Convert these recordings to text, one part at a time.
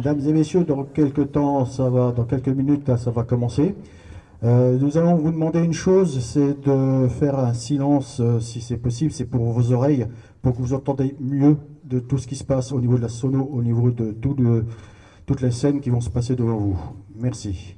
Mesdames et messieurs, dans quelques temps, dans quelques minutes, là, ça va commencer. Nous allons vous demander une chose, c'est de faire un silence, si c'est possible, c'est pour vos oreilles, pour que vous entendez mieux de tout ce qui se passe au niveau de la sono, au niveau de toutes les scènes qui vont se passer devant vous. Merci.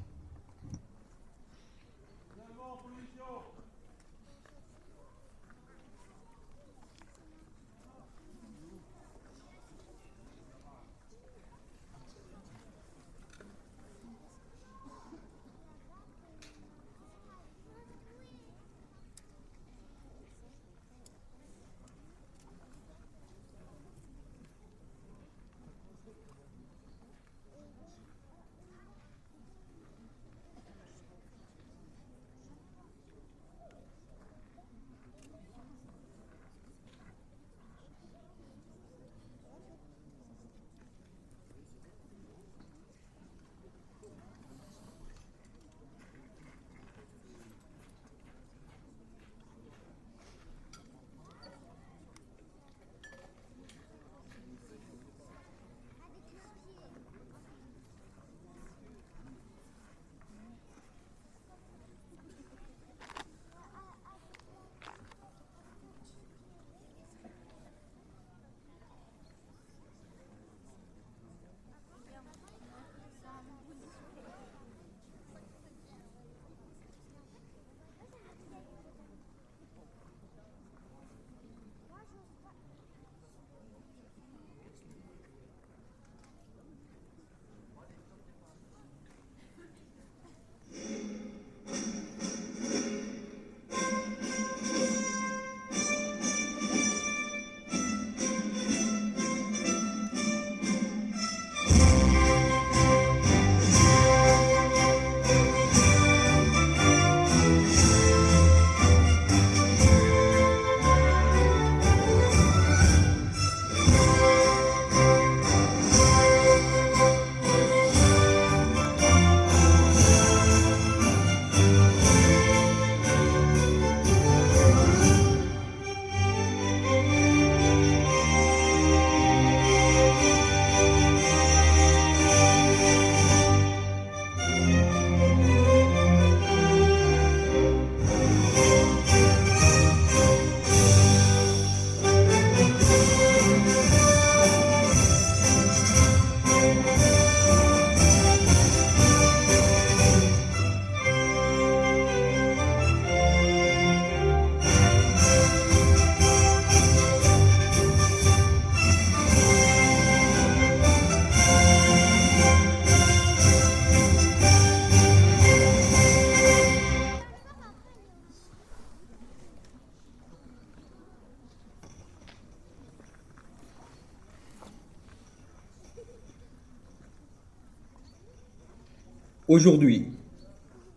Aujourd'hui,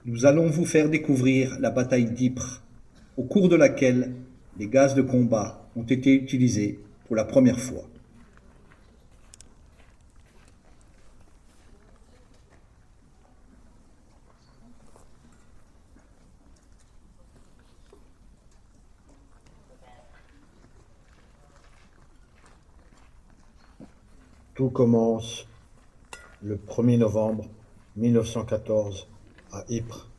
nous allons vous faire découvrir la bataille d'Ypres, au cours de laquelle les gaz de combat ont été utilisés pour la première fois. Tout commence le 1er novembre 1914 à Ypres.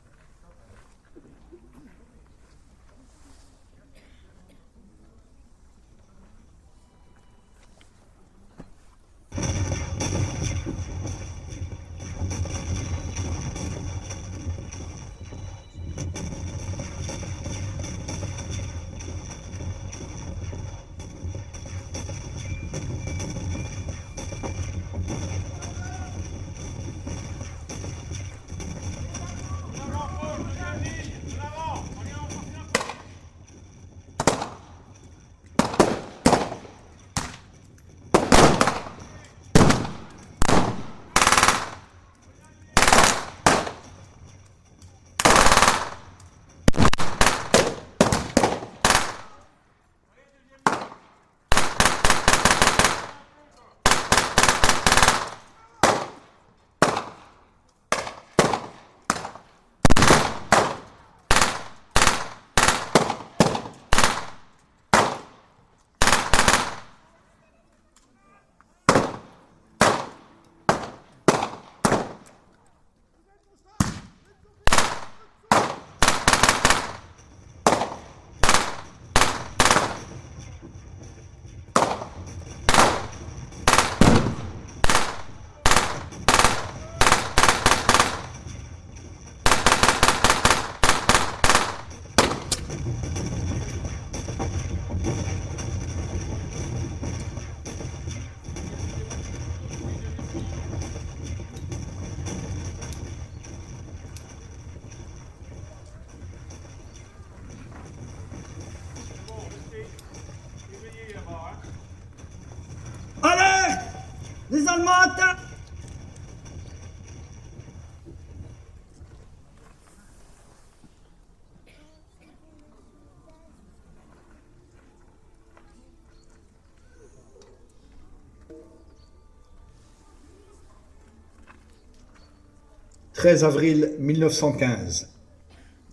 13 avril 1915,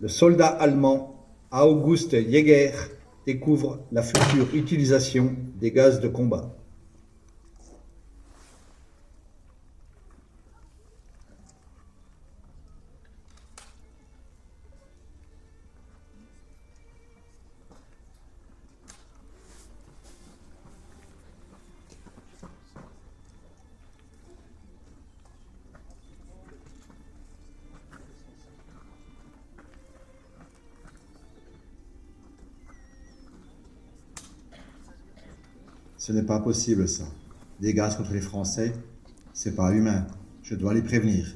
le soldat allemand August Jäger découvre la future utilisation des gaz de combat. Ce n'est pas possible, ça. Des gaz contre les Français, c'est pas humain. Je dois les prévenir.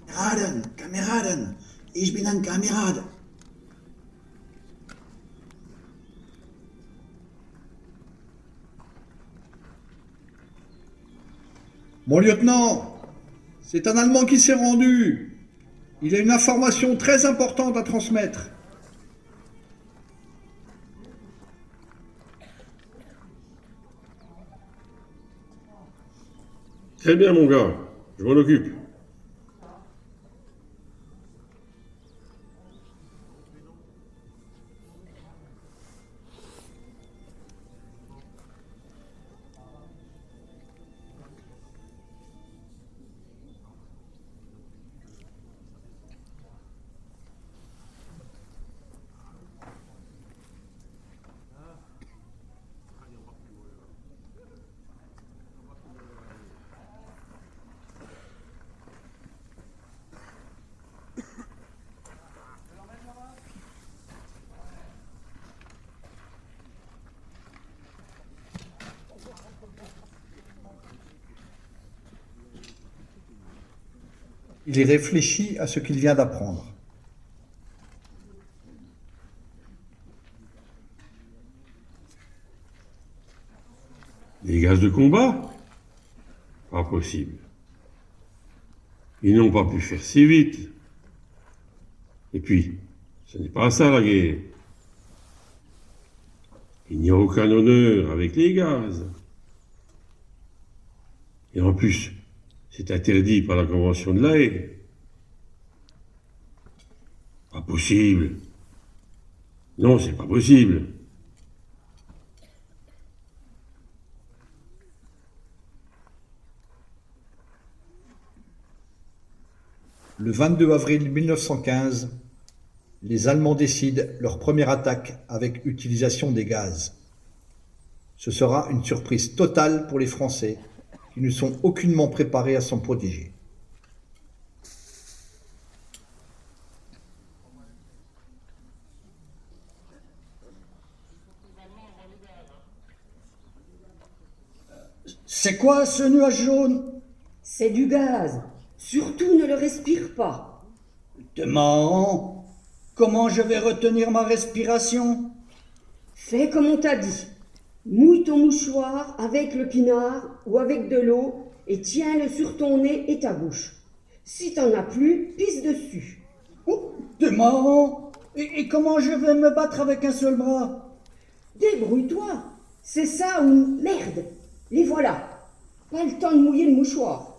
Kameraden, Kameraden, ich bin ein Kamerad. Mon lieutenant, c'est un Allemand qui s'est rendu. Il a une information très importante à transmettre. Très bien, mon gars, je m'en occupe. Il y réfléchit à ce qu'il vient d'apprendre. Des gaz de combat? Pas possible. Ils n'ont pas pu faire si vite. Et puis, ce n'est pas ça la guerre. Il n'y a aucun honneur avec les gaz. Et en plus, c'est interdit par la Convention de La Haye. Pas possible. Non, c'est pas possible. Le 22 avril 1915, les Allemands décident leur première attaque avec utilisation des gaz. Ce sera une surprise totale pour les Français, qui ne sont aucunement préparés à s'en protéger. C'est quoi ce nuage jaune? C'est du gaz. Surtout ne le respire pas. C'est marrant. Comment je vais retenir ma respiration? Fais comme on t'a dit. Mouille ton mouchoir avec le pinard ou avec de l'eau et tiens-le sur ton nez et ta bouche. Si t'en as plus, pisse dessus. Oh, c'est marrant. Et comment je vais me battre avec un seul bras? Débrouille-toi. C'est ça ou merde. Les voilà. Pas le temps de mouiller le mouchoir.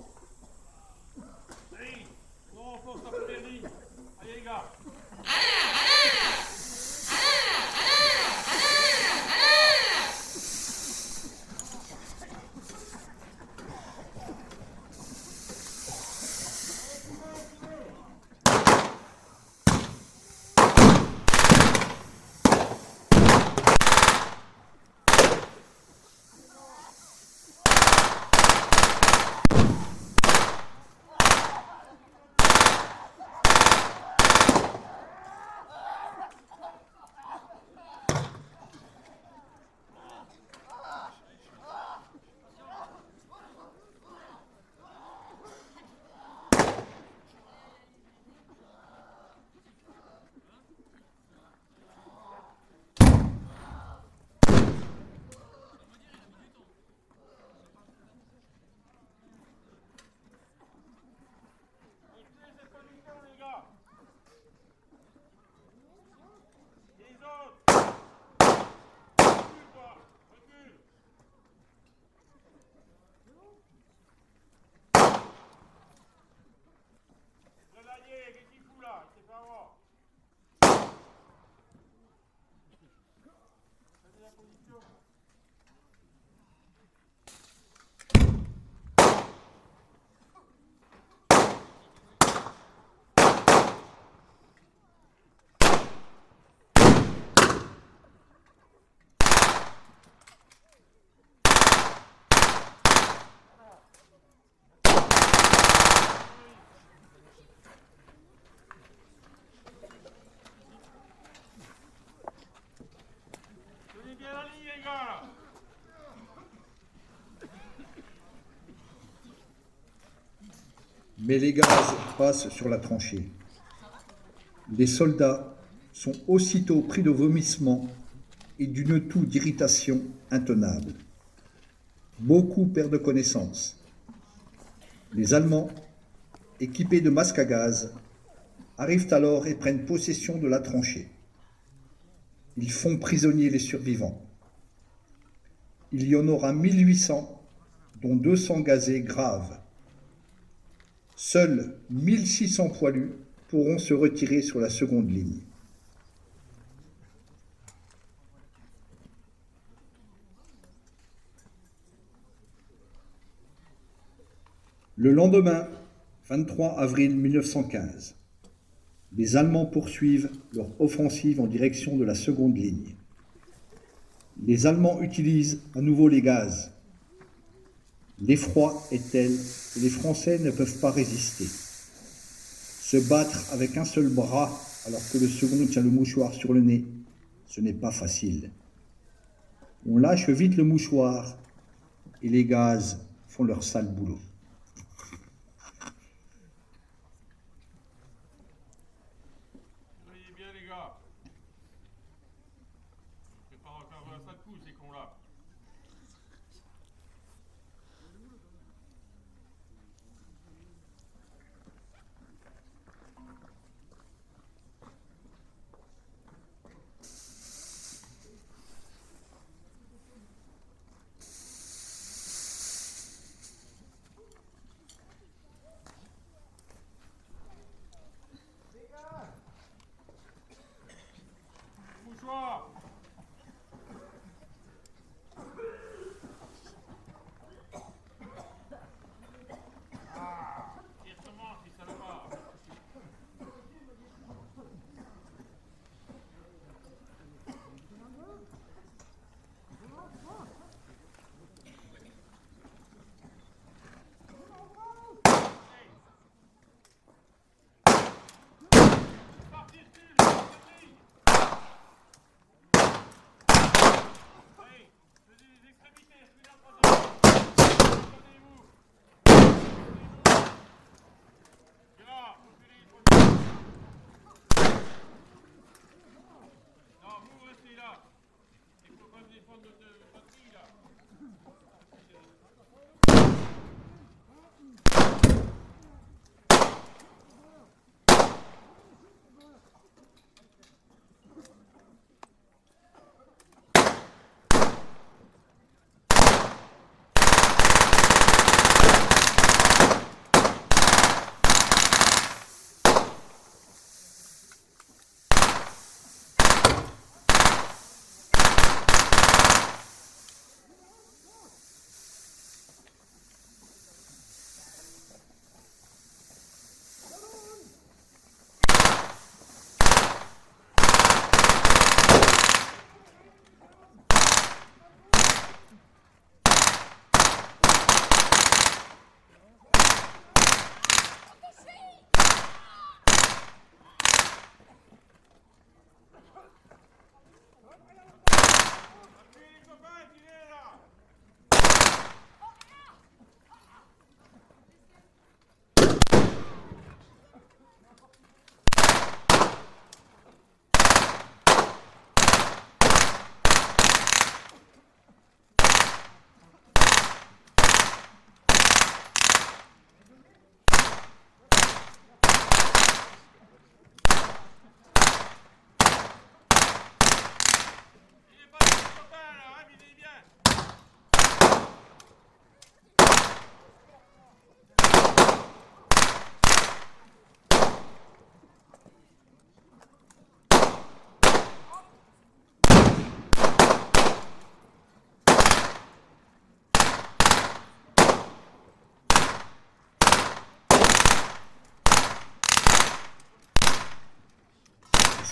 Mais les gaz passent sur la tranchée. Les soldats sont aussitôt pris de vomissements et d'une toux d'irritation intenable. Beaucoup perdent connaissance. Les Allemands, équipés de masques à gaz, arrivent alors et prennent possession de la tranchée. Ils font prisonniers les survivants. Il y en aura 1800, dont 200 gazés graves. Seuls 1600 poilus pourront se retirer sur la seconde ligne. Le lendemain, 23 avril 1915, les Allemands poursuivent leur offensive en direction de la seconde ligne. Les Allemands utilisent à nouveau les gaz. L'effroi est tel que les Français ne peuvent pas résister. Se battre avec un seul bras alors que le second tient le mouchoir sur le nez, ce n'est pas facile. On lâche vite le mouchoir et les gaz font leur sale boulot. Voyez bien les gars. C'est pas encore un sale coup ces cons-là. Mouchoir. Il recommence, il savait pas.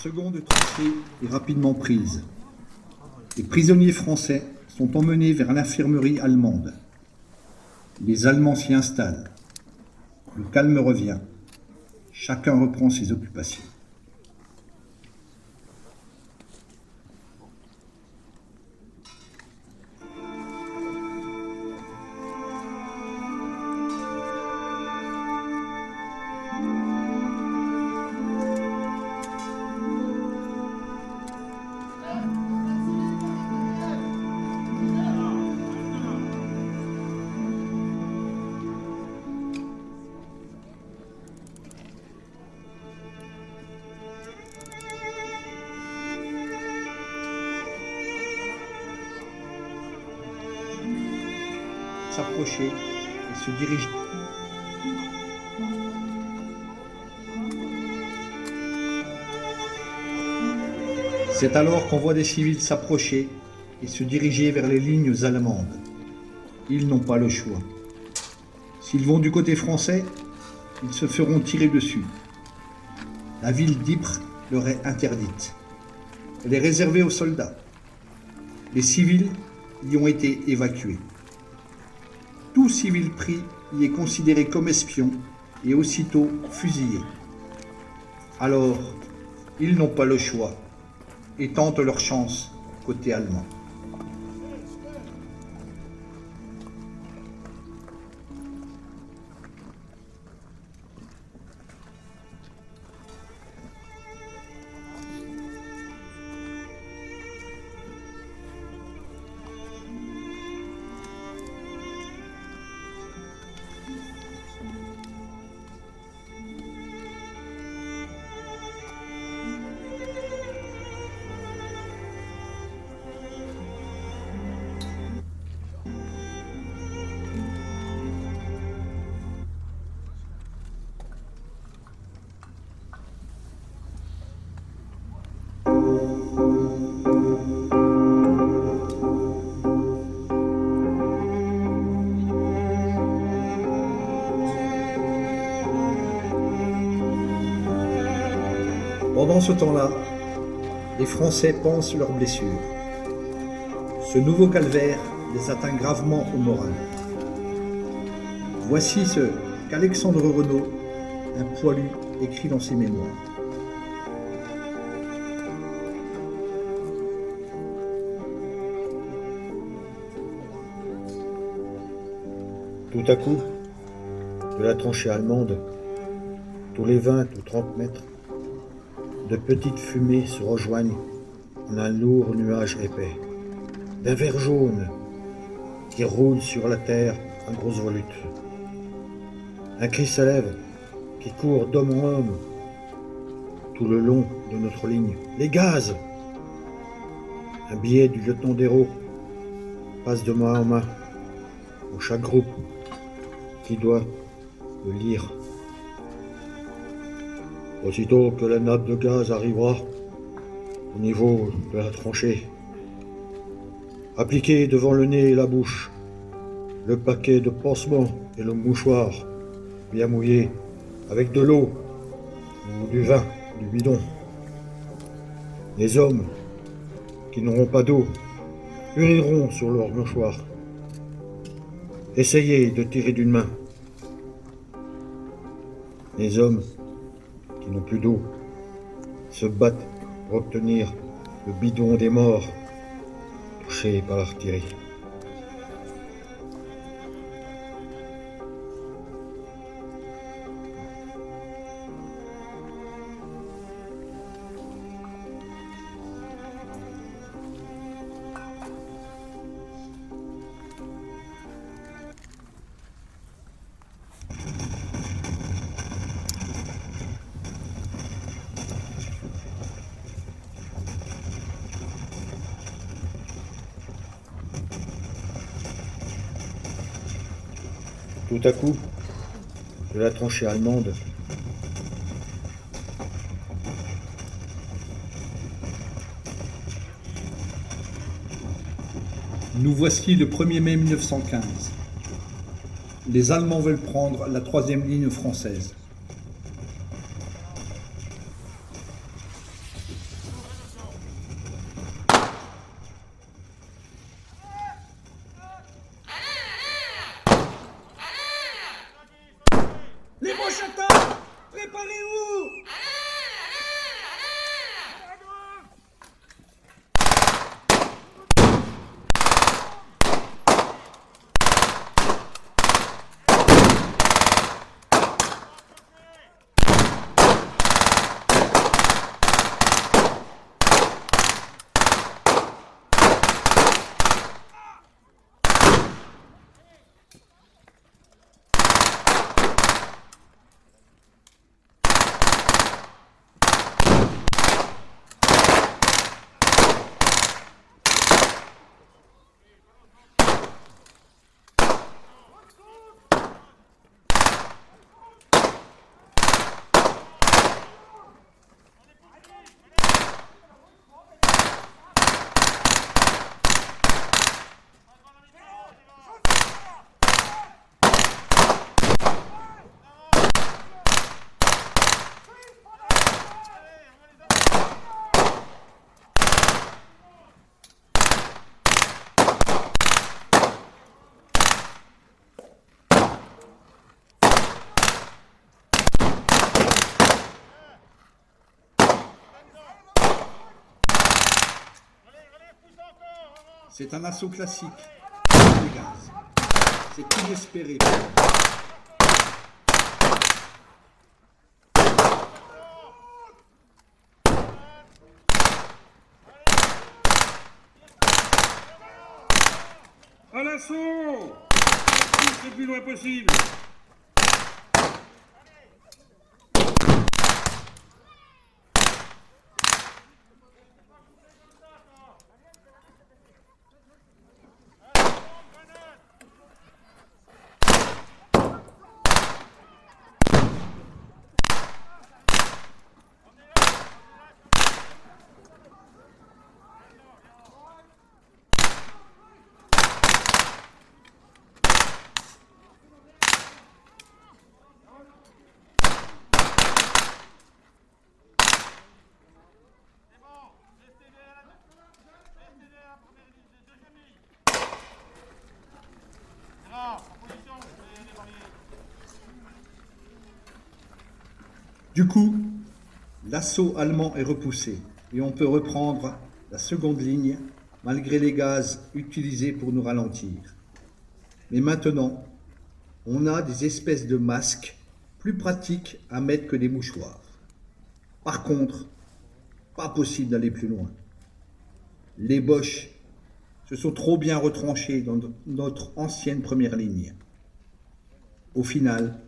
La seconde tranchée est rapidement prise. Les prisonniers français sont emmenés vers l'infirmerie allemande. Les Allemands s'y installent. Le calme revient. Chacun reprend ses occupations. s'approcher et se diriger. C'est alors qu'on voit des civils s'approcher et se diriger vers les lignes allemandes. Ils n'ont pas le choix. S'ils vont du côté français, ils se feront tirer dessus. La ville d'Ypres leur est interdite. Elle est réservée aux soldats. Les civils y ont été évacués. Tout civil pris y est considéré comme espion et aussitôt fusillé. Alors, ils n'ont pas le choix et tentent leur chance côté allemand. Pendant ce temps-là, les Français pansent leurs blessures. Ce nouveau calvaire les atteint gravement au moral. Voici ce qu'Alexandre Renaud, un poilu, écrit dans ses mémoires. Tout à coup, de la tranchée allemande, tous les 20 ou 30 mètres, de petites fumées se rejoignent en un lourd nuage épais, d'un vert jaune qui roule sur la terre en grosse volute. Un cri s'élève qui court d'homme en homme tout le long de notre ligne. Les gaz! Un billet du lieutenant d'Hérault passe de main en main pour chaque groupe qui doit le lire. Aussitôt que la nappe de gaz arrivera au niveau de la tranchée, appliquez devant le nez et la bouche le paquet de pansements et le mouchoir bien mouillé avec de l'eau ou du vin, du bidon. Les hommes qui n'auront pas d'eau urineront sur leur mouchoir. Essayez de tirer d'une main. Les hommes qui n'ont plus d'eau se battent pour obtenir le bidon des morts touchés par l'artillerie. Tout à coup, de la tranchée allemande, Nous voici le 1er mai 1915. Les Allemands veulent prendre la 3e ligne française. Les Monchatins, préparez-vous! C'est un assaut classique. Les gaz. C'est inespéré. À l'assaut! Pousse le plus loin possible! Du coup, l'assaut allemand est repoussé et on peut reprendre la seconde ligne malgré les gaz utilisés pour nous ralentir. Mais maintenant, on a des espèces de masques plus pratiques à mettre que des mouchoirs. Par contre, pas possible d'aller plus loin. Les Boches se sont trop bien retranchés dans notre ancienne première ligne. Au final,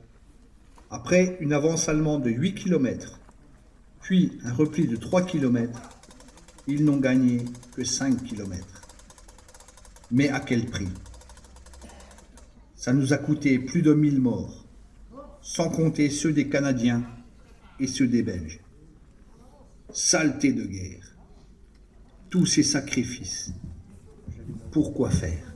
après une avance allemande de 8 km, puis un repli de 3 km, ils n'ont gagné que 5 km. Mais à quel prix? Ça nous a coûté plus de 1000 morts, sans compter ceux des Canadiens et ceux des Belges. Saleté de guerre. Tous ces sacrifices. Pourquoi faire?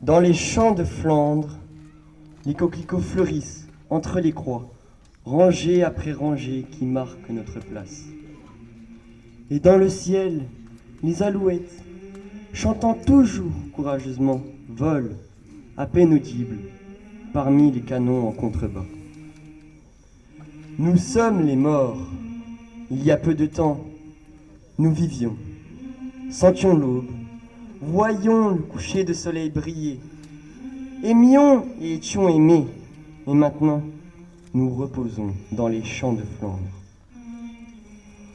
Dans les champs de Flandre, les coquelicots fleurissent entre les croix, rangées après rangées qui marquent notre place. Et dans le ciel, les alouettes, chantant toujours courageusement, volent, à peine audibles, parmi les canons en contrebas. Nous sommes les morts. Il y a peu de temps, nous vivions, sentions l'aube, voyions le coucher de soleil briller, aimions et étions aimés, et maintenant, nous reposons dans les champs de Flandre.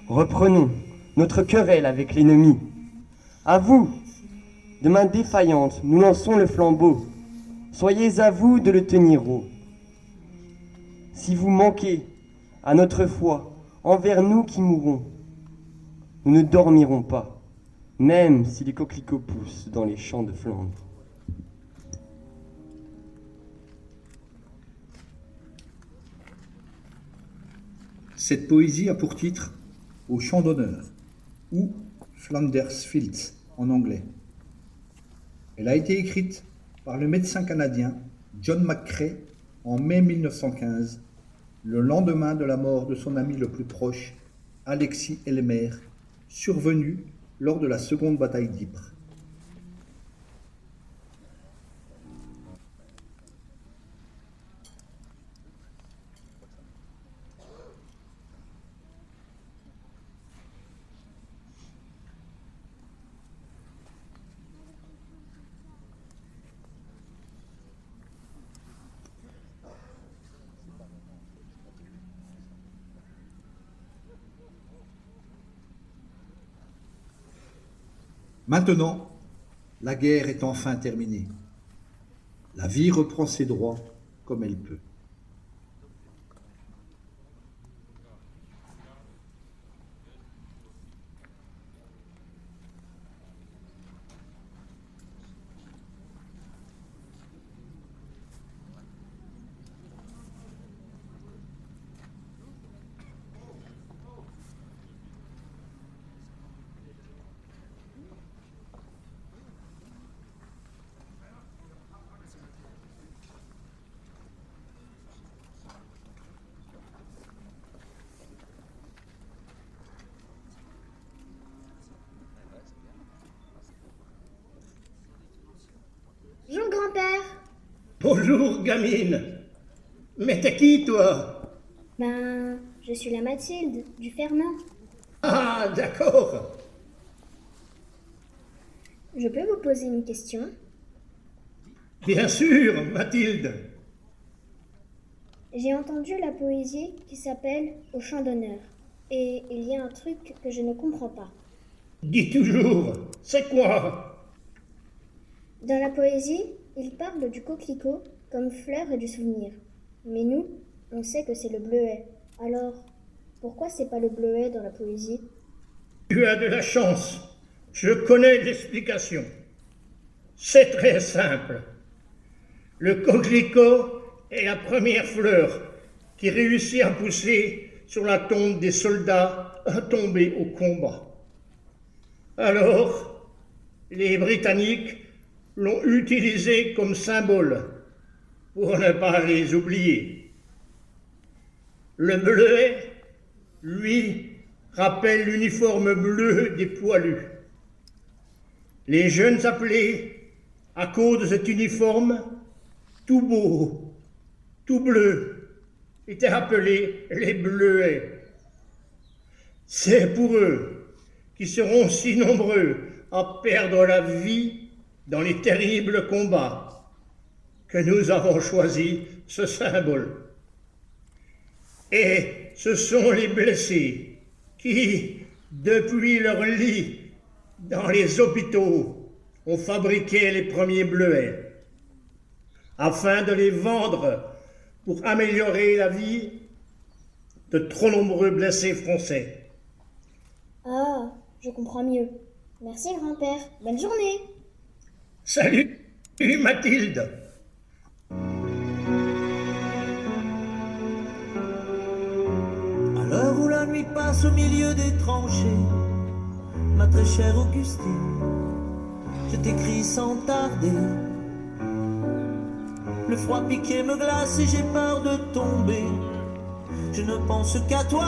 Reprenons notre querelle avec l'ennemi. À vous, de main défaillante, nous lançons le flambeau. Soyez à vous de le tenir haut. Si vous manquez à notre foi envers nous qui mourons, nous ne dormirons pas, même si les coquelicots poussent dans les champs de Flandre. Cette poésie a pour titre « Au champ d'honneur » ou « Flanders Fields » en anglais. Elle a été écrite par le médecin canadien John McCrae en mai 1915, le lendemain de la mort de son ami le plus proche, Alexis Elmer, survenu lors de la seconde bataille d'Ypres. Maintenant, la guerre est enfin terminée. La vie reprend ses droits comme elle peut. Bonjour grand-père. Bonjour, gamine. Mais t'es qui, toi? Ben, je suis la Mathilde, du Fernand. Ah, d'accord. Je peux vous poser une question? Bien sûr, Mathilde. J'ai entendu la poésie qui s'appelle Au chant d'honneur. Et il y a un truc que je ne comprends pas. Dis toujours, c'est quoi? Dans la poésie, il parle du coquelicot comme fleur et du souvenir. Mais nous, on sait que c'est le bleuet. Alors, pourquoi c'est pas le bleuet dans la poésie? Tu as de la chance. Je connais l'explication. C'est très simple. Le coquelicot est la première fleur qui réussit à pousser sur la tombe des soldats tombés au combat. Alors, les Britanniques l'ont utilisé comme symbole pour ne pas les oublier. Le bleuet, lui, rappelle l'uniforme bleu des poilus. Les jeunes appelés, à cause de cet uniforme, tout beau, tout bleu, étaient appelés les bleuets. C'est pour eux, qui seront si nombreux à perdre la vie dans les terribles combats, que nous avons choisi ce symbole. Et ce sont les blessés qui, depuis leur lit dans les hôpitaux, ont fabriqué les premiers bleuets, afin de les vendre pour améliorer la vie de trop nombreux blessés français. Ah, je comprends mieux. Merci grand-père. Bonne journée. Salut, Mathilde. À l'heure où la nuit passe au milieu des tranchées, ma très chère Augustine, je t'écris sans tarder. Le froid piqué me glace et j'ai peur de tomber. Je ne pense qu'à toi,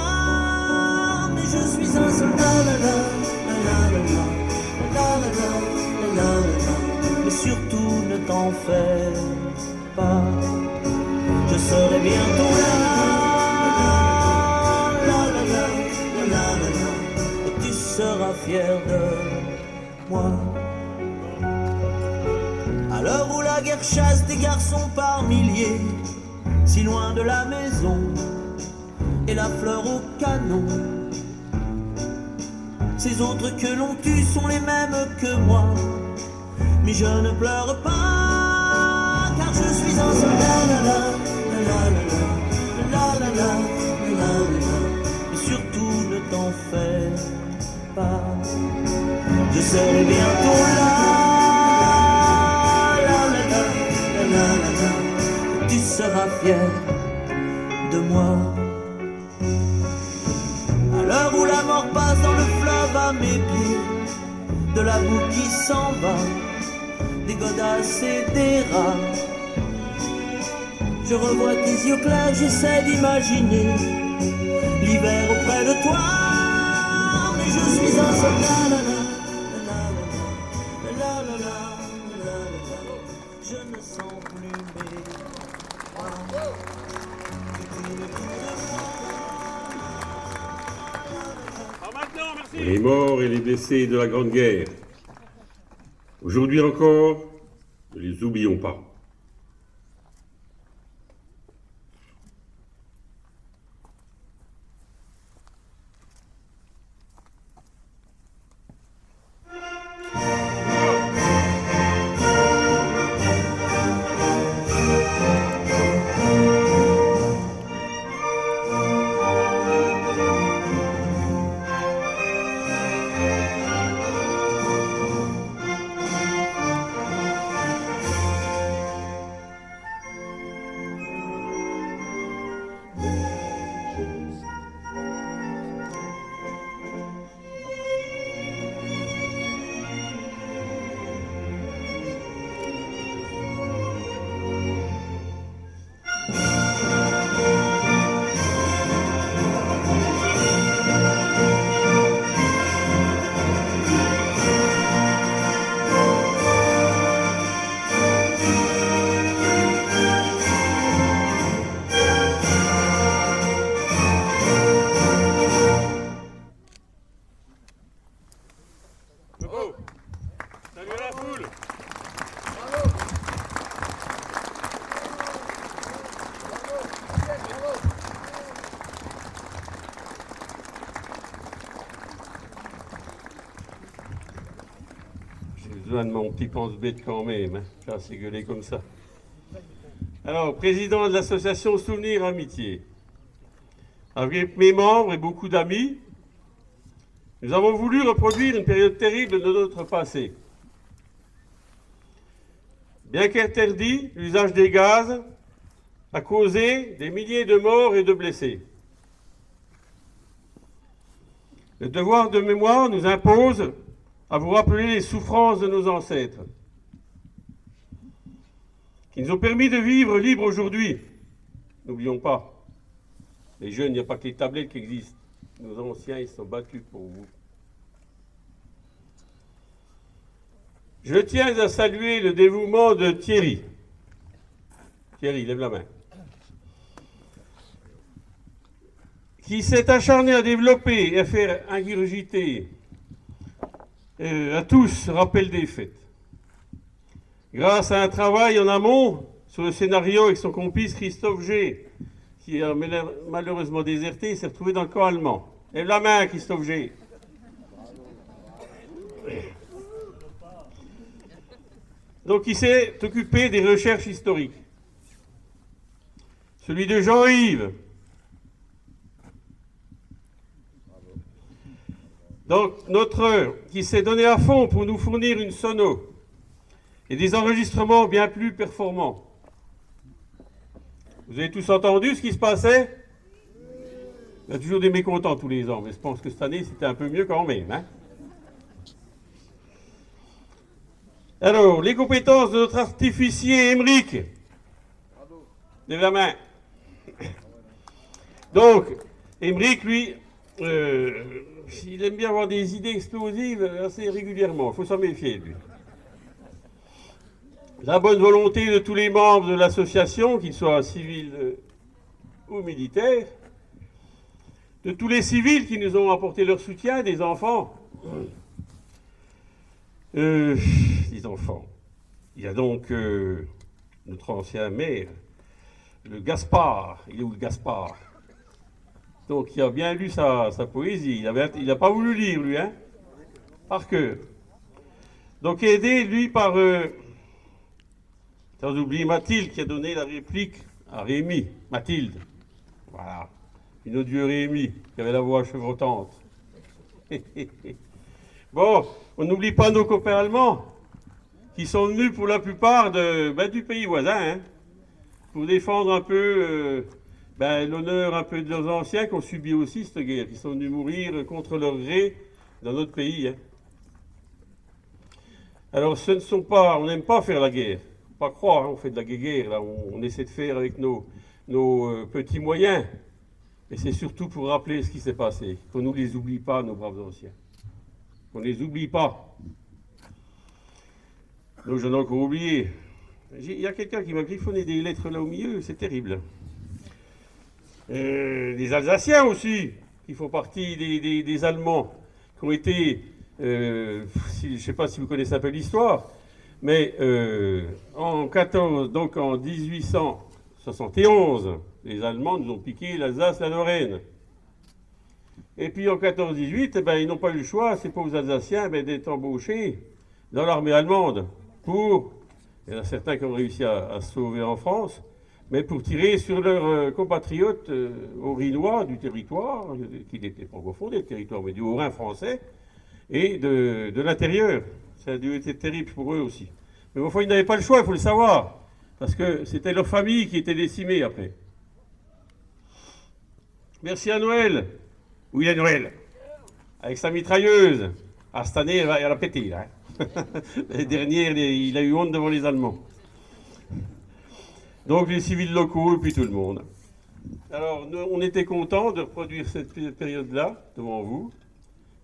mais je suis un soldat. Mais surtout ne t'en fais pas, je serai bientôt là. Et tu seras fier de moi. À l'heure où la guerre chasse des garçons par milliers, si loin de la maison et la fleur au canon, ces autres que l'on tue sont les mêmes que moi. Mais je ne pleure pas, car je suis un soldat. Mais surtout ne t'en fais pas, je serai bientôt là. Tu seras fier de moi. À l'heure où la mort passe dans le fleuve à mes pieds, de la boue qui s'en va, des godasses et des rats, je revois tes yeux clairs, j'essaie d'imaginer l'hiver auprès de toi. Mais je suis un soldat. Je ne sens plus mes bras. Les morts et les blessés de la Grande Guerre. Aujourd'hui encore, ne les oublions pas. besoin de mon petit pense-bête quand même, hein. Je suis assez gueulé comme ça. Alors, président de l'association Souvenir Amitié. Avec mes membres et beaucoup d'amis, nous avons voulu reproduire une période terrible de notre passé. Bien qu'interdit, l'usage des gaz a causé des milliers de morts et de blessés. Le devoir de mémoire nous impose à vous rappeler les souffrances de nos ancêtres, qui nous ont permis de vivre libres aujourd'hui. N'oublions pas, les jeunes, il n'y a pas que les tablettes qui existent. Nos anciens, ils se sont battus pour vous. Je tiens à saluer le dévouement de Thierry. Thierry, lève la main. Qui s'est acharné à développer et à faire ingurgiter à tous rappel des faits. Grâce à un travail en amont sur le scénario avec son complice Christophe G, qui a malheureusement déserté, il s'est retrouvé dans le camp allemand. Lève la main, Christophe G. Donc il s'est occupé des recherches historiques. Celui de Jean-Yves. Donc qui s'est donné à fond pour nous fournir une sono et des enregistrements bien plus performants. Vous avez tous entendu ce qui se passait? Il y a toujours des mécontents tous les ans, mais je pense que cette année c'était un peu mieux quand même, hein? Alors, les compétences de notre artificier Émeric. Lève la main. Donc, Émeric, lui, il aime bien avoir des idées explosives assez régulièrement. Il faut s'en méfier, lui. La bonne volonté de tous les membres de l'association, qu'ils soient civils ou militaires, de tous les civils qui nous ont apporté leur soutien, des enfants. Les enfants. Il y a donc notre ancien maire, le Gaspard. Il est où le Gaspard? Donc il a bien lu sa poésie. Il n'a pas voulu lire, lui, hein, par cœur. Donc aidé, lui, par... sans oublier Mathilde, qui a donné la réplique à Rémi. Mathilde. Voilà. Une autre vieux Rémi, qui avait la voix chevrotante. Bon, on n'oublie pas nos copains allemands, qui sont venus pour la plupart du pays voisin, hein, pour défendre un peu l'honneur un peu de leurs anciens qui ont subi aussi cette guerre, qui sont venus mourir contre leur gré dans notre pays. Hein. Alors ce ne sont pas, on n'aime pas faire la guerre, faut pas croire, hein, on fait de la guerre, là, on essaie de faire avec nos petits moyens, mais c'est surtout pour rappeler ce qui s'est passé, qu'on ne nous les oublie pas, nos braves anciens. On ne les oublie pas. Donc j'en ai encore oublié. Il y a quelqu'un qui m'a griffonné des lettres là au milieu, c'est terrible. Les Alsaciens aussi, qui font partie des Allemands, qui ont été, je ne sais pas si vous connaissez un peu l'histoire, mais en 1871, les Allemands nous ont piqué l'Alsace, la Lorraine. Et puis en 14-18, ils n'ont pas eu le choix, ces pauvres Alsaciens, d'être embauchés dans l'armée allemande pour, il y en a certains qui ont réussi à se sauver en France, mais pour tirer sur leurs compatriotes haut-rhinois du territoire, qui n'était pas confondé le territoire, mais du Haut-Rhin français, et de l'intérieur. Ça a dû être terrible pour eux aussi. Mais au fond, ils n'avaient pas le choix, il faut le savoir, parce que c'était leur famille qui était décimée après. Merci à Noël. Oui, à Noël, avec sa mitrailleuse. Ah, cette année, elle a pété, là. L'année dernière, il a eu honte devant les Allemands. Donc, les civils locaux et puis tout le monde. Alors, on était contents de reproduire cette période-là devant vous.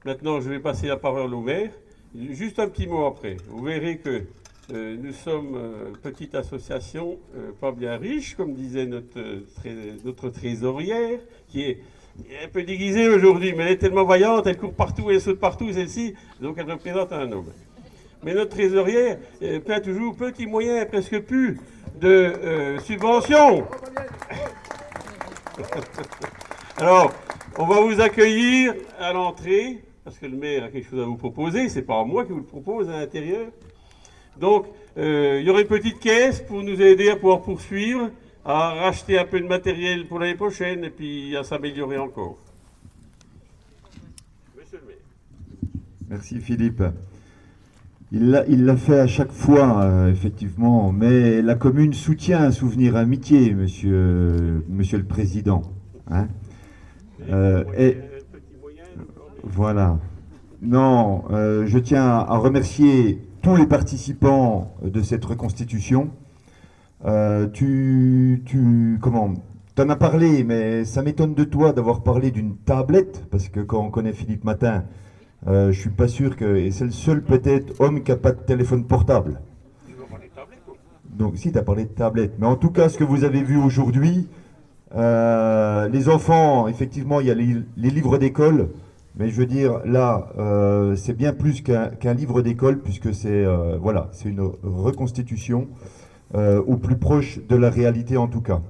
Maintenant, je vais passer la parole au maire. Juste un petit mot après. Vous verrez que nous sommes une petite association pas bien riche, comme disait notre trésorière, qui est un peu déguisée aujourd'hui, mais elle est tellement vaillante, elle court partout, elle saute partout, celle-ci, donc elle représente un homme. Mais notre trésorière plaint toujours petits moyens, presque plus, de subventions. Alors, on va vous accueillir à l'entrée, parce que le maire a quelque chose à vous proposer, c'est pas moi qui vous le propose à l'intérieur. Donc, il y aurait une petite caisse pour nous aider à pouvoir poursuivre, à racheter un peu de matériel pour l'année prochaine et puis à s'améliorer encore. Monsieur le maire. Merci Philippe. Il l'a fait à chaque fois, effectivement, mais la commune soutient un souvenir amitié, monsieur le Président. Hein. Voilà. Non, je tiens à remercier tous les participants de cette reconstitution. T'en as parlé, mais ça m'étonne de toi d'avoir parlé d'une tablette, parce que quand on connaît Philippe Matin, je suis pas sûr que... Et c'est le seul peut-être homme qui n'a pas de téléphone portable. Donc si, tu as parlé de tablette. Mais en tout cas, ce que vous avez vu aujourd'hui, les enfants, effectivement, il y a les livres d'école, mais je veux dire, là, c'est bien plus qu'un livre d'école, puisque c'est voilà, c'est une reconstitution au plus proche de la réalité en tout cas.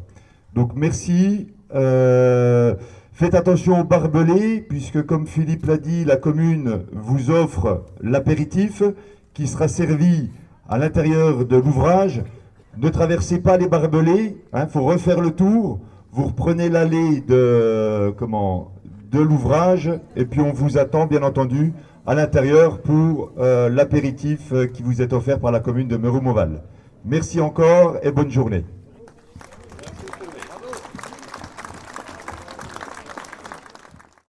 Donc merci. Faites attention aux barbelés, puisque comme Philippe l'a dit, la commune vous offre l'apéritif qui sera servi à l'intérieur de l'ouvrage. Ne traversez pas les barbelés, il faut refaire le tour. Vous reprenez l'allée de l'ouvrage, et puis on vous attend bien entendu à l'intérieur pour l'apéritif qui vous est offert par la commune de Meroux-Mauval. Merci encore et bonne journée.